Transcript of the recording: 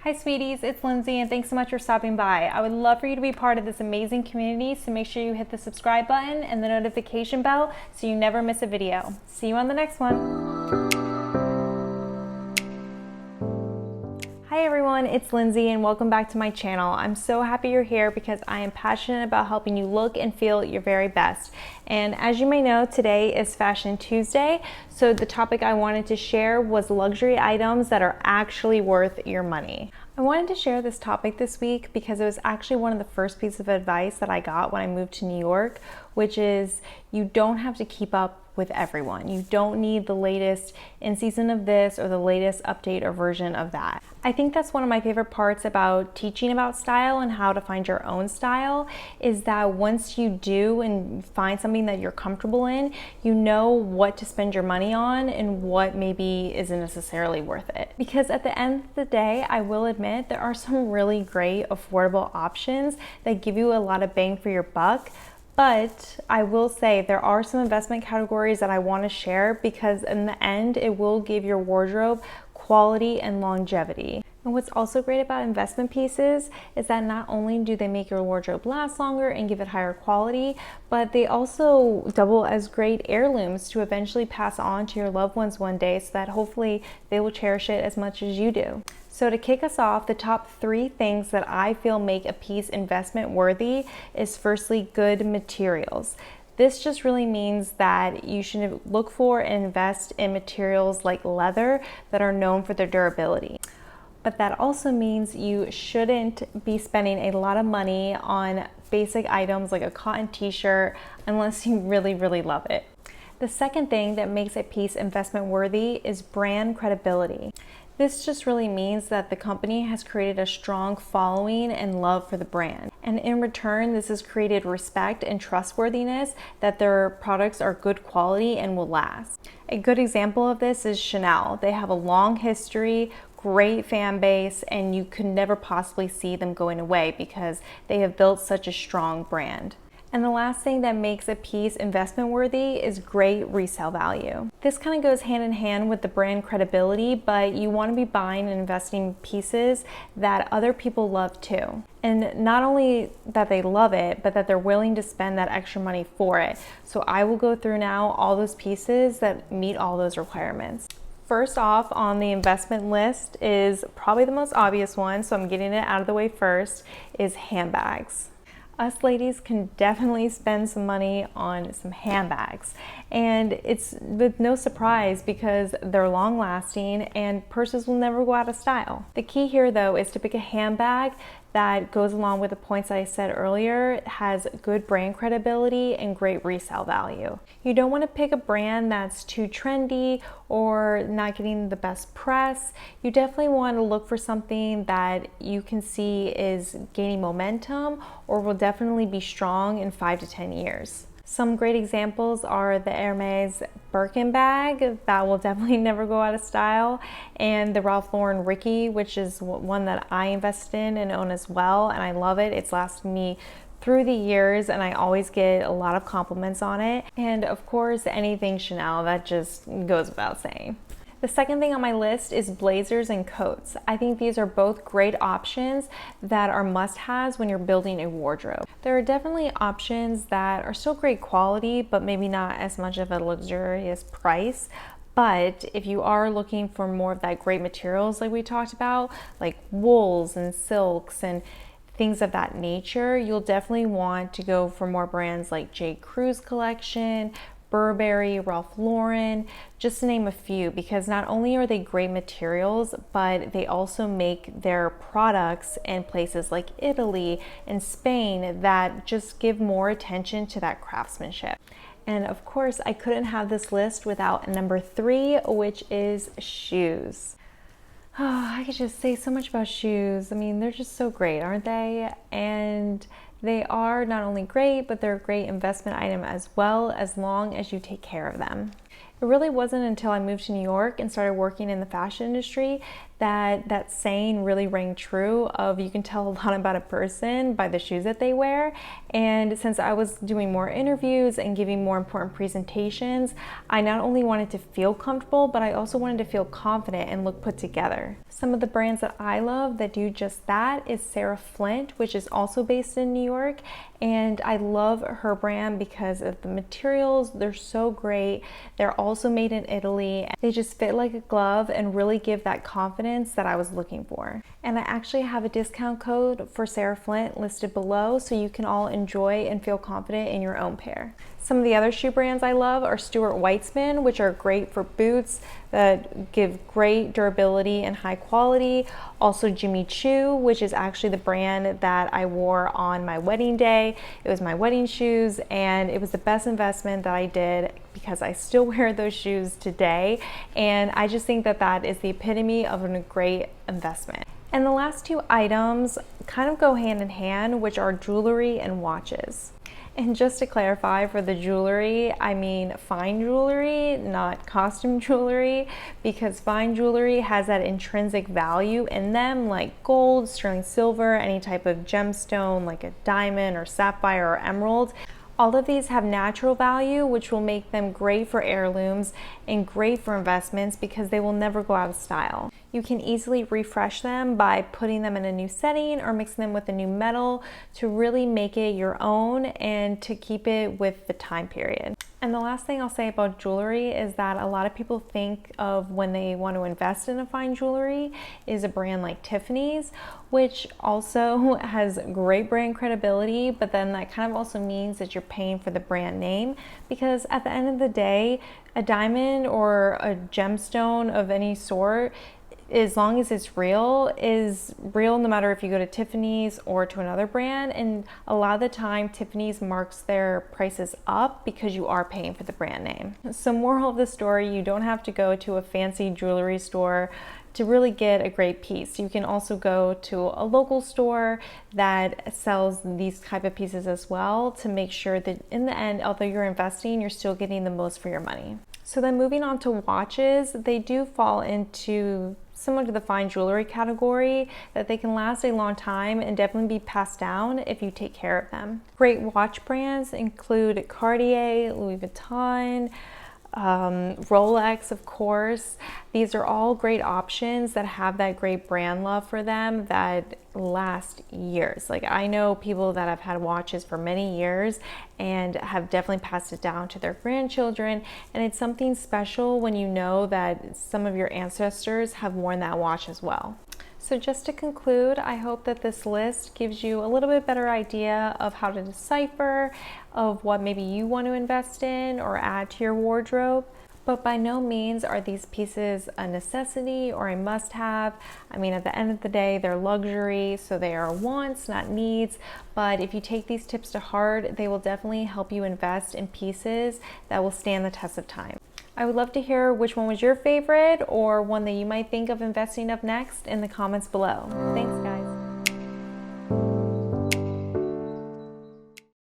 Hi sweeties, it's Lindsay and thanks so much for stopping by. I would love for you to be part of this amazing community, so make sure you hit the subscribe button and the notification bell so you never miss a video. See you on the next one. Hi everyone, it's Lindsay and welcome back to my channel. I'm so happy you're here because I am passionate about helping you look and feel your very best. And as you may know, today is Fashion Tuesday, so the topic I wanted to share was luxury items that are actually worth your money. I wanted to share this topic this week because it was actually one of the first pieces of advice that I got when I moved to New York, which is you don't have to keep up with everyone. You don't need the latest in season of this or the latest update or version of that. I think that's one of my favorite parts about teaching about style and how to find your own style is that once you do and find something that you're comfortable in, you know what to spend your money on and what maybe isn't necessarily worth it. Because at the end of the day, I will admit there are some really great affordable options that give you a lot of bang for your buck. But I will say there are some investment categories that I want to share because in the end, it will give your wardrobe quality and longevity. And what's also great about investment pieces is that not only do they make your wardrobe last longer and give it higher quality, but they also double as great heirlooms to eventually pass on to your loved ones one day so that hopefully they will cherish it as much as you do. So to kick us off, the top 3 things that I feel make a piece investment worthy is firstly, good materials. This just really means that you should look for and invest in materials like leather that are known for their durability. But that also means you shouldn't be spending a lot of money on basic items like a cotton t-shirt unless you really love it. The second thing that makes a piece investment worthy is brand credibility. This just really means that the company has created a strong following and love for the brand. And in return, this has created respect and trustworthiness that their products are good quality and will last. A good example of this is Chanel. They have a long history, great fan base, and you could never possibly see them going away because they have built such a strong brand. And the last thing that makes a piece investment worthy is great resale value. This kind of goes hand in hand with the brand credibility, but you want to be buying and investing pieces that other people love too. And not only that they love it, but that they're willing to spend that extra money for it. So I will go through now all those pieces that meet all those requirements. First off on the investment list is probably the most obvious one, so I'm getting it out of the way first, is handbags. Us ladies can definitely spend some money on some handbags, and it's with no surprise because they're long lasting and purses will never go out of style. The key here though is to pick a handbag that goes along with the points I said earlier, has good brand credibility and great resale value. You don't want to pick a brand that's too trendy or not getting the best press. You definitely want to look for something that you can see is gaining momentum or will definitely be strong in 5 to 10 years. Some great examples are the Hermes Birkin bag that will definitely never go out of style, and the Ralph Lauren Ricky, which is one that I invested in and own as well, and I love it. It's lasted me through the years and I always get a lot of compliments on it. And of course, anything Chanel, that just goes without saying. The second thing on my list is blazers and coats. I think these are both great options that are must-haves when you're building a wardrobe. There are definitely options that are still great quality, but maybe not as much of a luxurious price. But if you are looking for more of that great materials like we talked about, like wools and silks and things of that nature, you'll definitely want to go for more brands like J. Crew's collection, Burberry, Ralph Lauren, just to name a few, because not only are they great materials, but they also make their products in places like Italy and Spain that just give more attention to that craftsmanship. And of course, I couldn't have this list without number 3, which is shoes. Oh, I could just say so much about shoes. I mean, they're just so great, aren't they? And they are not only great, but they're a great investment item as well, as long as you take care of them. It really wasn't until I moved to New York and started working in the fashion industry that saying really rang true of you can tell a lot about a person by the shoes that they wear. And since I was doing more interviews and giving more important presentations, I not only wanted to feel comfortable, but I also wanted to feel confident and look put together. Some of the brands that I love that do just that is Sarah Flint, which is also based in New York. And I love her brand because of the materials. They're so great. They're also made in Italy. They just fit like a glove and really give that confidence that I was looking for. And I actually have a discount code for Sarah Flint listed below, so you can all enjoy and feel confident in your own pair. Some of the other shoe brands I love are Stuart Weitzman, which are great for boots that give great durability and high quality. Also Jimmy Choo, which is actually the brand that I wore on my wedding day. It was my wedding shoes, and it was the best investment that I did because I still wear those shoes today. And I just think that that is the epitome of a great investment. And the last two items kind of go hand in hand, which are jewelry and watches. And just to clarify, for the jewelry, I mean fine jewelry, not costume jewelry, because fine jewelry has that intrinsic value in them, like gold, sterling silver, any type of gemstone like a diamond or sapphire or emerald. All of these have natural value, which will make them great for heirlooms and great for investments because they will never go out of style. You can easily refresh them by putting them in a new setting or mixing them with a new metal to really make it your own and to keep it with the time period. And the last thing I'll say about jewelry is that a lot of people think of when they want to invest in a fine jewelry is a brand like Tiffany's, which also has great brand credibility, but then that kind of also means that you're paying for the brand name, because at the end of the day, a diamond or a gemstone of any sort, as long as it's real, is real no matter if you go to Tiffany's or to another brand. And a lot of the time Tiffany's marks their prices up because you are paying for the brand name. So moral of the story, you don't have to go to a fancy jewelry store to really get a great piece. You can also go to a local store that sells these type of pieces as well to make sure that in the end, although you're investing, you're still getting the most for your money. So then moving on to watches, they do fall into similar to the fine jewelry category, that they can last a long time and definitely be passed down if you take care of them. Great watch brands include Cartier, Louis Vuitton, Rolex, of course. These are all great options that have that great brand love for them that last years. Like, I know people that have had watches for many years and have definitely passed it down to their grandchildren, and it's something special when you know that some of your ancestors have worn that watch as well. So just to conclude, I hope that this list gives you a little bit better idea of how to decipher of what maybe you want to invest in or add to your wardrobe. But by no means are these pieces a necessity or a must-have. I mean, at the end of the day, they're luxury, so they are wants, not needs. But if you take these tips to heart, they will definitely help you invest in pieces that will stand the test of time. I would love to hear which one was your favorite or one that you might think of investing up next in the comments below. Thanks, guys.